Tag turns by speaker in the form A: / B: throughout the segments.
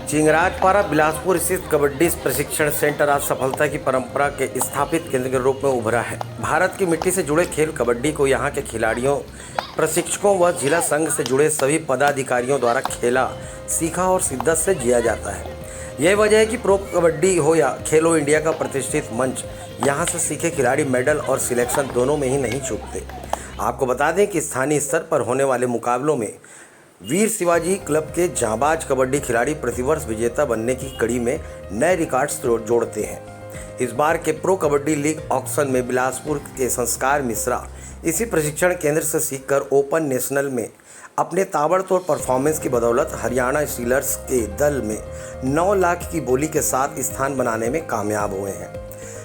A: चिंगराजपारा बिलासपुर स्थित कबड्डी प्रशिक्षण सेंटर आज सफलता की परंपरा के स्थापित केंद्र के रूप में उभरा है। भारत की मिट्टी से जुड़े खेल कबड्डी को यहां के खिलाड़ियों, प्रशिक्षकों व जिला संघ से जुड़े सभी पदाधिकारियों द्वारा खेला, सीखा और शिद्दत से जिया जाता है। यही वजह है कि प्रो कबड्डी हो या खेलो इंडिया का प्रतिष्ठित मंच, यहाँ से सीखे खिलाड़ी मेडल और सिलेक्शन दोनों में ही नहीं चूकते। आपको बता दें कि स्थानीय स्तर पर होने वाले मुकाबलों में वीर शिवाजी क्लब के जांबाज कबड्डी खिलाड़ी प्रतिवर्ष विजेता बनने की कड़ी में नए रिकॉर्ड्स जोड़ते हैं। इस बार के प्रो कबड्डी लीग ऑक्शन में बिलासपुर के संस्कार मिश्रा इसी प्रशिक्षण केंद्र से सीखकर ओपन नेशनल में अपने ताबड़तोड़ परफॉर्मेंस की बदौलत हरियाणा स्टीलर्स के दल में 9 लाख की बोली के साथ स्थान बनाने में कामयाब हुए हैं।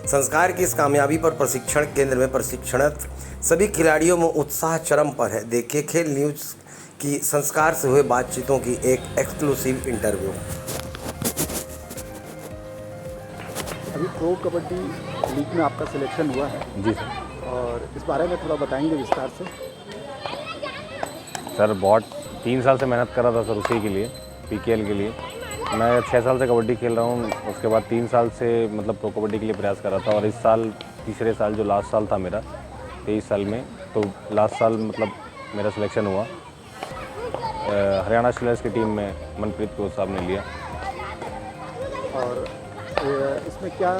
A: संस्कार की इस कामयाबी पर प्रशिक्षण केंद्र में प्रशिक्षणरत सभी खिलाड़ियों में उत्साह चरम पर है। देखिए खेल न्यूज़ की संस्कार से हुए बातचीतों की एक एक्सक्लूसिव इंटरव्यू।
B: अभी प्रो कबड्डी लीग में आपका सिलेक्शन हुआ है
C: जी सर।
B: और इस बारे में थोड़ा बताएंगे विस्तार से।
C: सर बहुत 3 साल से मेहनत कर रहा था सर उसी के लिए, पीकेएल के लिए। मैं 6 साल से कबड्डी खेल रहा हूँ। उसके बाद 3 साल से मतलब प्रो कबड्डी के लिए प्रयास कर रहा था और इस साल तीसरे साल जो लास्ट साल था मेरा 23 साल में, तो लास्ट साल मतलब मेरा सिलेक्शन हुआ। हरियाणा स्टीलर्स की टीम में मनप्रीत कोच साहब ने लिया।
B: और इसमें क्या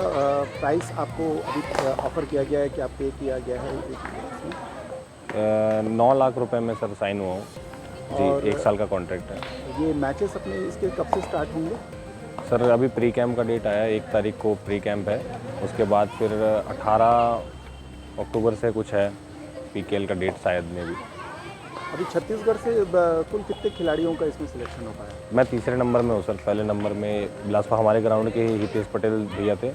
B: प्राइस आपको अभी ऑफ़र किया गया है, क्या पे किया गया है इसमें?
C: 9 लाख रुपए में सर साइन हुआ हूँ जी। 1 साल का कॉन्ट्रैक्ट है।
B: ये मैचेस अपने इसके कब से स्टार्ट होंगे?
C: सर अभी प्री कैंप का डेट आया, 1 तारीख को प्री कैंप है। उसके बाद फिर 18 अक्टूबर से कुछ है पीकेएल का डेट शायद में भी।
B: अभी छत्तीसगढ़ से कुल कितने खिलाड़ियों का इसमें सिलेक्शन हो पाया?
C: मैं तीसरे नंबर में हूँ सर। पहले नंबर में बिलासपुर हमारे ग्राउंड के ही हितेश पटेल भैया थे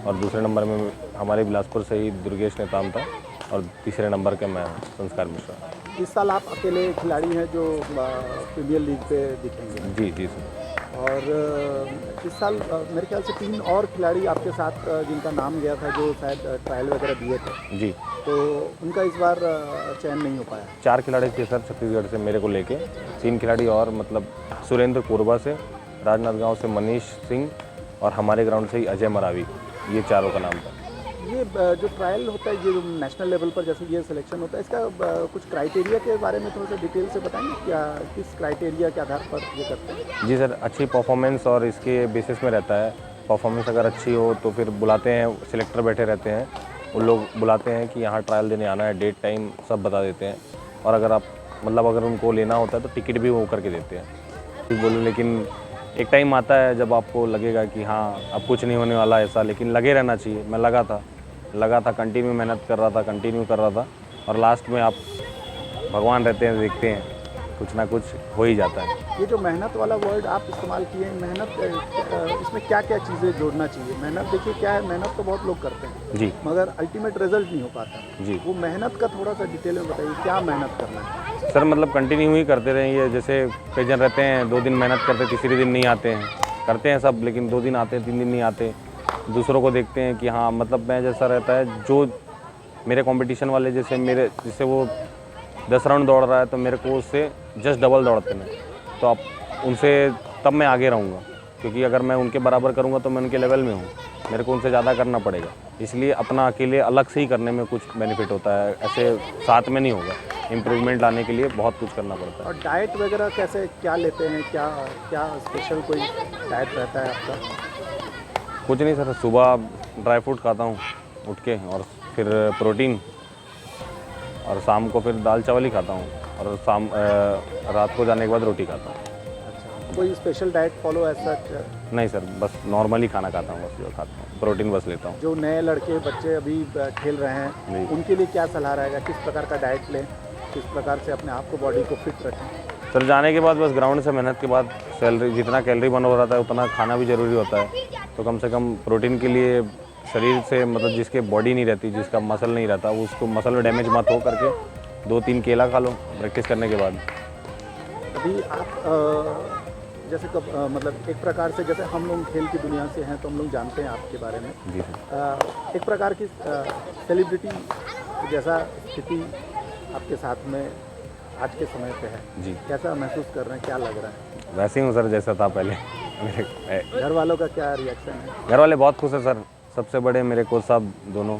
C: और दूसरे नंबर में हमारे बिलासपुर से ही दुर्गेश नेताम था और तीसरे नंबर के मैं संस्कार मिश्रा।
B: इस साल आप अकेले खिलाड़ी हैं जो प्रीमियर लीग पे दिखेंगे?
C: जी जी सर।
B: और इस साल मेरे ख्याल से 3 और खिलाड़ी आपके साथ जिनका नाम गया था, जो शायद ट्रायल वगैरह दिए थे
C: जी,
B: तो उनका इस बार चयन नहीं हो पाया।
C: 4 खिलाड़ी थे सर छत्तीसगढ़ से मेरे को लेके। 3 खिलाड़ी और मतलब सुरेंद्र कोरबा से, राजनांदगांव से मनीष सिंह और हमारे ग्राउंड से ही अजय मरावी, ये चारों का नाम था।
B: ये जो ट्रायल होता है, ये जो नेशनल लेवल पर जैसे ये सिलेक्शन होता है, इसका कुछ क्राइटेरिया के बारे में थोड़ा सा डिटेल से बताएंगे? क्या किस क्राइटेरिया के आधार पर ये करते हैं?
C: जी सर, अच्छी परफॉर्मेंस और इसके बेसिस में रहता है। परफॉर्मेंस अगर अच्छी हो तो फिर बुलाते हैं, सिलेक्टर बैठे रहते हैं, उन लोग बुलाते हैं कि यहाँ ट्रायल देने आना है, डेट टाइम सब बता देते हैं। और अगर आप मतलब अगर उनको लेना होता है तो टिकट भी वो करके देते हैं। बोलो, लेकिन एक टाइम आता है जब आपको लगेगा कि हाँ अब कुछ नहीं होने वाला ऐसा, लेकिन लगे रहना चाहिए। मैं लगा था, कंटिन्यू मेहनत कर रहा था और लास्ट में आप भगवान रहते हैं, देखते हैं कुछ ना कुछ हो ही जाता है।
B: ये जो मेहनत वाला वर्ड आप इस्तेमाल किए हैं, मेहनत, इसमें क्या क्या चीज़ें जोड़ना चाहिए? मेहनत देखिए क्या है, मेहनत तो बहुत लोग करते हैं
C: जी,
B: मगर अल्टीमेट रिजल्ट नहीं हो पाता
C: जी।
B: वो मेहनत का थोड़ा सा डिटेल में बताइए, क्या मेहनत करना है?
C: सर मतलब कंटिन्यू ही करते रहेंगे। जैसे कई जन रहते हैं 2 दिन मेहनत करते, तीसरे दिन नहीं आते हैं, करते हैं सब, लेकिन 2 दिन आते हैं, 3 दिन नहीं आते। दूसरों को देखते हैं कि हाँ मतलब मैं जैसा रहता है, जो मेरे कंपटीशन वाले जैसे वो 10 राउंड दौड़ रहा है तो मेरे को उससे जस्ट डबल दौड़ते हैं, तो आप उनसे तब मैं आगे रहूँगा, क्योंकि अगर मैं उनके बराबर करूँगा तो मैं उनके लेवल में हूँ, मेरे को उनसे ज़्यादा करना पड़ेगा। इसलिए अपना अकेले अलग से ही करने में कुछ बेनिफिट होता है, ऐसे साथ में नहीं होगा। इम्प्रूवमेंट लाने के लिए बहुत कुछ करना पड़ता है।
B: और डाइट वगैरह कैसे क्या लेते हैं? क्या स्पेशल कोई डाइट रहता है आपका?
C: कुछ नहीं सर, सुबह ड्राई फ्रूट खाता हूँ उठ के, और फिर प्रोटीन, और शाम को फिर दाल चावल ही खाता हूँ, और रात को जाने के बाद रोटी खाता हूँ।
B: अच्छा, कोई स्पेशल डाइट फॉलो ऐसा?
C: नहीं सर, बस नॉर्मली खाना खाता हूँ, बस जो खाता हूँ, प्रोटीन बस लेता हूँ।
B: जो नए लड़के बच्चे अभी खेल रहे हैं, उनके लिए क्या सलाह रहेगा? किस प्रकार का डाइट लें, किस प्रकार से अपने आप को, बॉडी को फिट रखें?
C: सर जाने के बाद बस ग्राउंड से मेहनत के बाद जितना कैलोरी बर्न हो रहा है उतना खाना भी ज़रूरी होता है। तो कम से कम प्रोटीन के लिए शरीर से मतलब जिसके बॉडी नहीं रहती, जिसका मसल नहीं रहता, उसको मसल में डैमेज मत हो करके 2-3 केला खा लो प्रैक्टिस करने के बाद।
B: अभी आप जैसे मतलब एक प्रकार से, जैसे हम लोग खेल की दुनिया से हैं तो हम लोग जानते हैं आपके बारे में।
C: जी सर।
B: एक प्रकार की सेलिब्रिटी जैसा स्थिति आपके साथ में आज के समय पे है
C: जी।
B: कैसा महसूस कर रहे हैं, क्या लग रहा है?
C: वैसे ही हूँ सर जैसा था पहले, मेरे
B: घर वालों का क्या रिएक्शन है?
C: घर वाले बहुत खुश हैं सर। सबसे बड़े मेरे कोच साहब दोनों,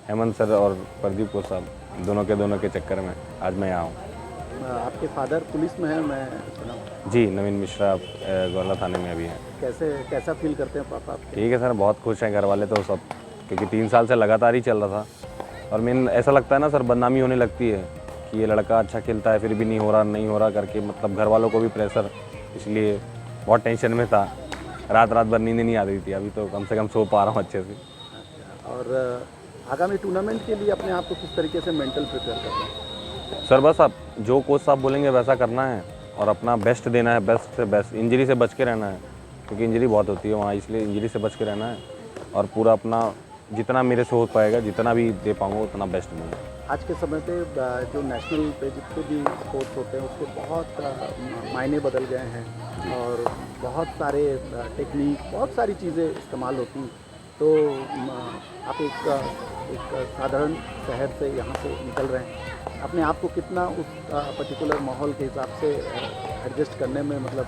C: हेमंत सर और प्रदीप कोच साहब, दोनों के चक्कर में आज मैं यहाँ हूँ।
B: आपके फादर पुलिस में है, मैं सुना हूँ।
C: जी, नवीन मिश्रा गौरला थाने में अभी हैं।
B: कैसा फील करते हैं पापा आपके?
C: ठीक है सर, बहुत खुश हैं घर वाले तो सब, क्योंकि 3 साल से लगातार ही चल रहा था। और मेन ऐसा लगता है ना सर, बदनामी होने लगती है कि ये लड़का अच्छा खेलता है फिर भी नहीं हो रहा करके, मतलब घर वालों को भी प्रेशर, इसलिए बहुत टेंशन में था। रात भर नींद नहीं आ रही थी। अभी तो कम से कम सो पा रहा हूँ अच्छे से।
B: और आगामी टूर्नामेंट के लिए अपने आप को किस तरीके से मेंटल प्रिपेयर कर रहे हैं?
C: सर बस आप जो कोच साहब बोलेंगे वैसा करना है और अपना बेस्ट देना है, बेस्ट से बेस्ट। इंजरी से बच के रहना है, क्योंकि इंजरी बहुत होती है वहाँ, इसलिए इंजरी से बच के रहना है और पूरा अपना जितना मेरे से हो पाएगा, जितना भी दे पाऊँगा उतना बेस्ट दूँगा।
B: आज के समय पे जो नेशनल पे जितने भी स्पोर्ट्स होते हैं उसके बहुत मायने बदल गए हैं और बहुत सारे टेक्निक, बहुत सारी चीज़ें इस्तेमाल होती हैं। तो आप एक साधारण शहर से यहाँ से निकल रहे हैं, अपने आप को कितना उस पर्टिकुलर माहौल के हिसाब से एडजस्ट करने में मतलब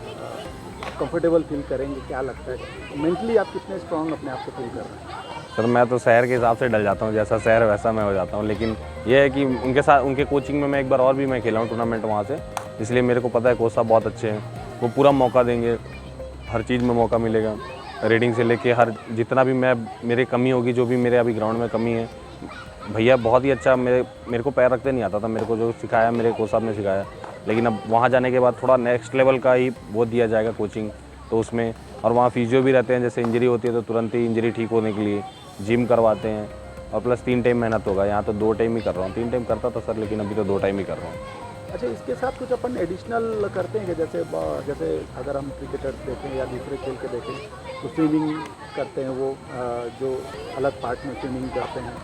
B: कंफर्टेबल फील करेंगे? क्या लगता है मेंटली आप कितने स्ट्रांग अपने आप को फील कर रहे हैं?
C: सर मैं तो शहर के हिसाब से डल जाता हूँ, जैसा शहर वैसा मैं हो जाता हूँ। लेकिन ये है कि उनके साथ, उनके कोचिंग में मैं एक बार और भी मैं खेला हूँ टूर्नामेंट वहाँ से, इसलिए मेरे को पता है कोच साहब बहुत अच्छे हैं। वो पूरा मौका देंगे, हर चीज़ में मौका मिलेगा, रीडिंग से लेके हर जितना भी मेरी कमी होगी, जो भी मेरे अभी ग्राउंड में कमी है, भैया बहुत ही अच्छा, मेरे को पैर रखते नहीं आता था, मेरे को जो सिखाया मेरे कोच साहब ने सिखाया। लेकिन अब वहाँ जाने के बाद थोड़ा नेक्स्ट लेवल का ही वो दिया जाएगा कोचिंग, तो उसमें और वहाँ फिजियो भी रहते हैं, जैसे इंजरी होती है तो तुरंत ही इंजरी ठीक होने के लिए जिम करवाते हैं और प्लस 3 टाइम मेहनत होगा। यहाँ तो 2 टाइम ही कर रहा हूँ, 3 टाइम करता था सर, लेकिन अभी तो 2 टाइम ही कर रहा हूँ।
B: अच्छा, इसके साथ कुछ अपन एडिशनल करते हैं कि जैसे अगर हम क्रिकेटर्स देखें या दूसरे खेल के देखें तो स्विमिंग करते हैं, वो जो अलग पार्ट में स्विमिंग करते हैं,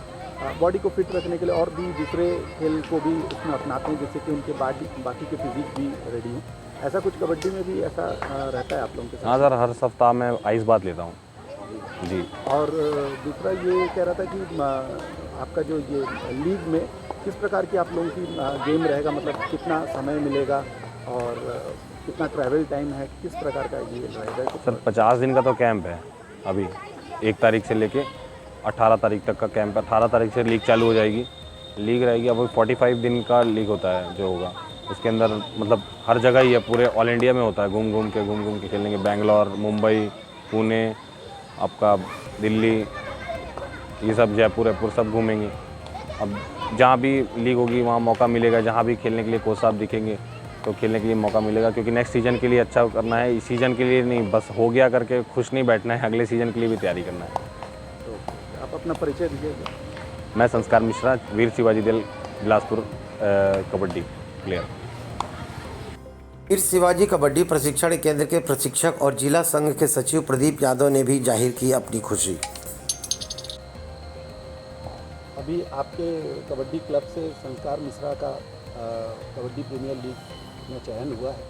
B: बॉडी को फिट रखने के लिए, और भी दूसरे खेल को भी उसमें अपनाते हैं जिससे कि उनके बाकी के फिजिक भी रेडी हो। ऐसा कुछ कबड्डी में भी ऐसा रहता है आप लोगों के साथ?
C: हाँ सर, हर सप्ताह में आइस बात लेता हूँ जी।
B: और दूसरा ये कह रहा था कि आपका जो ये लीग में किस प्रकार की आप लोगों की गेम रहेगा, मतलब कितना समय मिलेगा और कितना ट्रैवल टाइम है, किस प्रकार का ये रहेगा?
C: सर 50 दिन का तो कैंप है अभी, 1 तारीख से लेके 18 तारीख तक का कैंप है। 18 तारीख से लीग चालू हो जाएगी, लीग रहेगी। अब 45 दिन का लीग होता है जो होगा, उसके अंदर मतलब हर जगह ही है, पूरे ऑल इंडिया में होता है, घूम घूम के खेलेंगे। बेंगलोर, मुंबई, पुणे, आपका दिल्ली, ये सब जयपुर सब घूमेंगे। अब जहाँ भी लीग होगी वहाँ मौका मिलेगा, जहाँ भी खेलने के लिए कोच साहब दिखेंगे तो खेलने के लिए मौका मिलेगा, क्योंकि नेक्स्ट सीज़न के लिए अच्छा करना है। इस सीज़न के लिए नहीं, बस हो गया करके खुश नहीं बैठना है, अगले सीज़न के लिए भी तैयारी करना है।
B: तो आप अपना परिचय दीजिएगा।
C: मैं संस्कार मिश्रा, वीर शिवाजी दिल, बिलासपुर कबड्डी प्लेयर।
A: वीर शिवाजी कबड्डी प्रशिक्षण केंद्र के प्रशिक्षक और जिला संघ के सचिव प्रदीप यादव ने भी जाहिर की अपनी खुशी।
B: अभी आपके कबड्डी क्लब से संस्कार मिश्रा का कबड्डी प्रीमियर लीग में चयन हुआ है,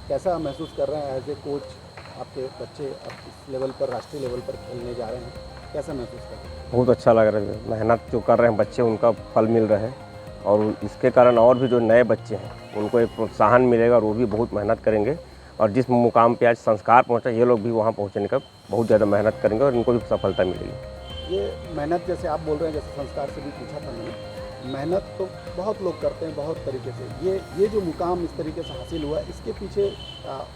B: कैसा महसूस कर रहे हैं एज ए कोच? आपके बच्चे अब इस लेवल पर, राष्ट्रीय लेवल पर खेलने जा रहे हैं, कैसा महसूस कर रहे हैं?
D: बहुत अच्छा लग रहा है। मेहनत जो कर रहे हैं बच्चे, उनका फल मिल रहा है और इसके कारण और भी जो नए बच्चे हैं उनको एक प्रोत्साहन मिलेगा और वो भी बहुत मेहनत करेंगे। और जिस मुकाम पे आज संस्कार पहुंचा, ये लोग भी वहां पहुंचने का बहुत ज़्यादा मेहनत करेंगे और इनको भी सफलता मिलेगी।
B: ये मेहनत, जैसे आप बोल रहे हैं, जैसे संस्कार से भी पूछा था मैंने, मेहनत तो बहुत लोग करते हैं बहुत तरीके से, ये जो मुकाम इस तरीके से हासिल हुआ है, इसके पीछे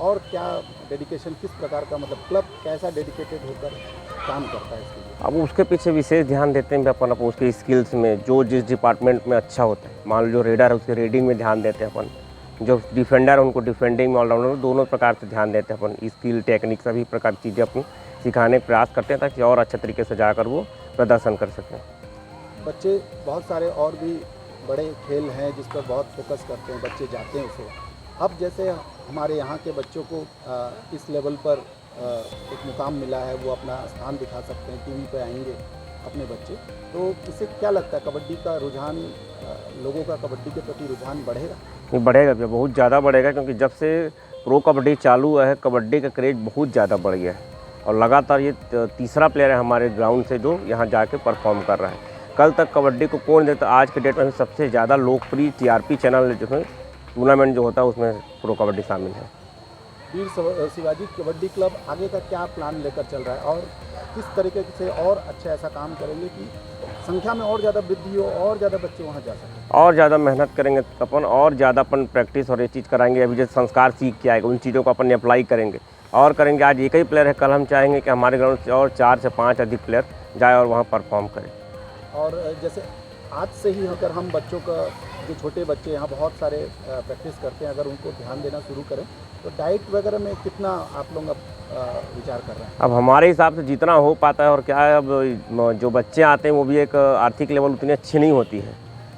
B: और क्या डेडिकेशन, किस प्रकार का, मतलब क्लब कैसा डेडिकेटेड होकर काम करता है इसके लिए?
D: अब उसके पीछे विशेष ध्यान देते हैं अपन उसके स्किल्स में, जो जिस डिपार्टमेंट में अच्छा होता है। मान लो जो रेडर है उसके रीडिंग में ध्यान देते हैं अपन, जो डिफेंडर है उनको डिफेंडिंग में, ऑलराउंडर, दोनों प्रकार से ध्यान देते हैं अपन। स्किल, टेक्निक, सभी प्रकार की चीज़ें अपन सिखाने का प्रयास करते हैं ताकि और अच्छे तरीके से जाकर वो प्रदर्शन कर सकें।
B: बच्चे बहुत सारे और भी बड़े खेल हैं जिस पर बहुत फोकस करते हैं, बच्चे जाते हैं उसे। अब जैसे हमारे यहाँ के बच्चों को इस लेवल पर एक मुकाम मिला है, वो अपना स्थान दिखा सकते हैं, टीवी पे आएंगे अपने बच्चे, तो इससे क्या लगता है कबड्डी का रुझान, लोगों का कबड्डी के प्रति रुझान बढ़ेगा?
D: बढ़ेगा भैया, बहुत ज़्यादा बढ़ेगा, क्योंकि जब से प्रो कबड्डी चालू हुआ है कबड्डी का क्रेज बहुत ज़्यादा बढ़ गया है और लगातार ये तीसरा प्लेयर है हमारे ग्राउंड से जो यहाँ जाके परफॉर्म कर रहा है। कल तक कबड्डी को कौन देखता, आज के डेट में सबसे ज़्यादा लोकप्रिय TRP चैनल जो है टूर्नामेंट जो होता है उसमें प्रो कबड्डी शामिल है।
B: शिवाजी कबड्डी क्लब आगे का क्या प्लान लेकर चल रहा है और किस तरीके से और अच्छा ऐसा काम करेंगे कि संख्या में और ज़्यादा वृद्धि हो और ज़्यादा बच्चे वहाँ जा सकें?
D: और ज़्यादा मेहनत करेंगे तो अपन और ज़्यादा अपन प्रैक्टिस और ये चीज़ कराएंगे। अभी जैसे संस्कार सीख के आएगा उन चीज़ों को अपन अप्लाई करेंगे और करेंगे। आज एक ही प्लेयर है, कल हम चाहेंगे कि हमारे ग्राउंड से और 4 से 5 अधिक प्लेयर जाए और वहाँ परफॉर्म करें।
B: और जैसे आज से ही अगर हम बच्चों का, जो छोटे बच्चे यहाँ बहुत सारे प्रैक्टिस करते हैं, अगर उनको ध्यान देना शुरू करें तो डाइट वगैरह में कितना आप लोग अब विचार कर रहे हैं?
D: अब हमारे हिसाब से जितना हो पाता है, और क्या है, अब जो बच्चे आते हैं वो भी एक आर्थिक लेवल उतनी अच्छी नहीं होती है,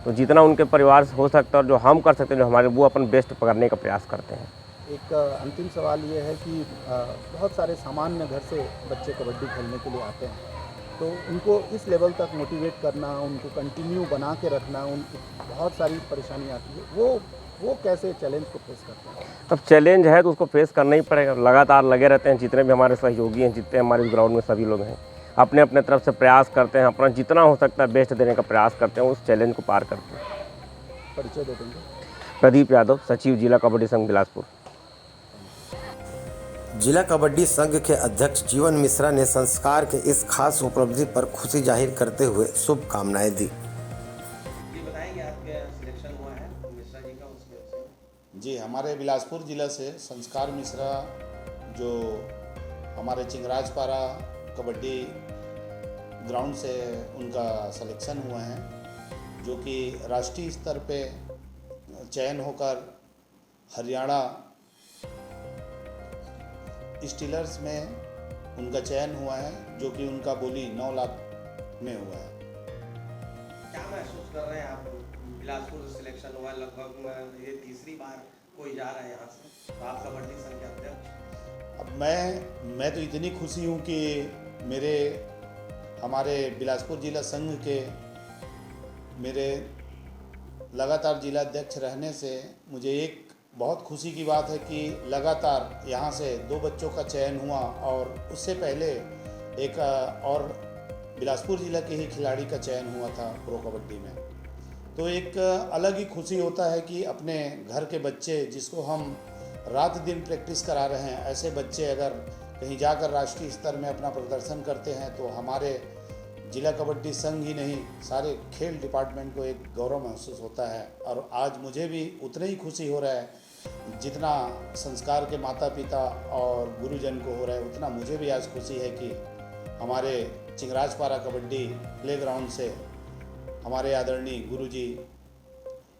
D: तो जितना उनके परिवार से हो सकता है और जो हम कर सकते हैं, जो हमारे, वो अपन बेस्ट करने का प्रयास करते हैं।
B: एक अंतिम सवाल ये है कि बहुत सारे सामान्य घर से बच्चे कबड्डी खेलने के लिए आते हैं, तो उनको इस लेवल तक मोटिवेट करना, उनको कंटिन्यू बना के रखना, उनको बहुत सारी परेशानी आती है, वो कैसे चैलेंज को फेस करते हैं?
D: अब चैलेंज है तो उसको फेस करना ही पड़ेगा। लगातार लगे रहते हैं, जितने भी हमारे सहयोगी हैं, जितने हमारे ग्राउंड में सभी लोग हैं, अपने अपने तरफ से प्रयास करते हैं, अपना जितना हो सकता है बेस्ट देने का प्रयास करते हैं, उस चैलेंज को पार करते हैं।
B: परिचय दे देंगे?
D: प्रदीप यादव, सचिव जिला कबड्डी संघ बिलासपुर।
A: जिला कबड्डी संघ के अध्यक्ष जीवन मिश्रा ने संस्कार के इस खास उपलब्धि पर खुशी जाहिर करते हुए शुभकामनाएं दी।
E: जी, हमारे बिलासपुर ज़िला से संस्कार मिश्रा जो हमारे चिंगराजपारा कबड्डी ग्राउंड से उनका सिलेक्शन हुआ है, जो कि राष्ट्रीय स्तर पे चयन होकर हरियाणा स्टीलर्स में उनका चयन हुआ है, जो कि उनका बोली 9 लाख में हुआ है।
A: क्या महसूस कर रहे हैं आप? बिलासपुर सिलेक्शन हुआ, लगभग ये तीसरी बार कोई जा रहा है यहाँ से, तो आप कबड्डी संघ के अध्यक्ष।
E: अब मैं तो इतनी खुशी हूँ कि हमारे बिलासपुर जिला संघ के मेरे लगातार जिला अध्यक्ष रहने से मुझे एक बहुत खुशी की बात है कि लगातार यहाँ से 2 बच्चों का चयन हुआ, और उससे पहले एक और बिलासपुर ज़िला के ही खिलाड़ी का चयन हुआ था प्रो कबड्डी में। तो एक अलग ही खुशी होता है कि अपने घर के बच्चे, जिसको हम रात दिन प्रैक्टिस करा रहे हैं, ऐसे बच्चे अगर कहीं जाकर राष्ट्रीय स्तर में अपना प्रदर्शन करते हैं तो हमारे जिला कबड्डी संघ ही नहीं, सारे खेल डिपार्टमेंट को एक गौरव महसूस होता है। और आज मुझे भी उतना ही खुशी हो रहा है जितना संस्कार के माता पिता और गुरुजन को हो रहा है, उतना मुझे भी आज खुशी है कि हमारे चिंगराजपारा कबड्डी प्ले ग्राउंड से हमारे आदरणीय गुरुजी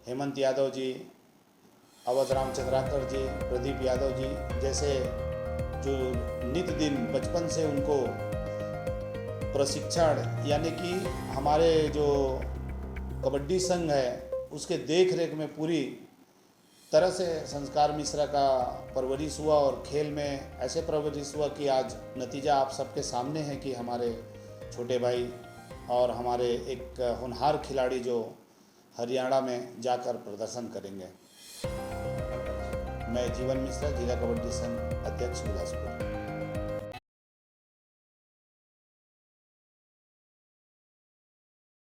E: हेमंत यादव जी, अवध राम चंद्राकर जी, प्रदीप यादव जी जैसे जो नित दिन बचपन से उनको प्रशिक्षण, यानी कि हमारे जो कबड्डी संघ है उसके देख रेख में पूरी तरह से संस्कार मिश्रा का परवरिश हुआ, और खेल में ऐसे परवरिश हुआ कि आज नतीजा आप सबके सामने है कि हमारे छोटे भाई और हमारे एक होनहार खिलाड़ी जो हरियाणा में जाकर प्रदर्शन करेंगे। मैं जीवन मिश्रा, जिला कबड्डी संघ अध्यक्ष बिलासपुर।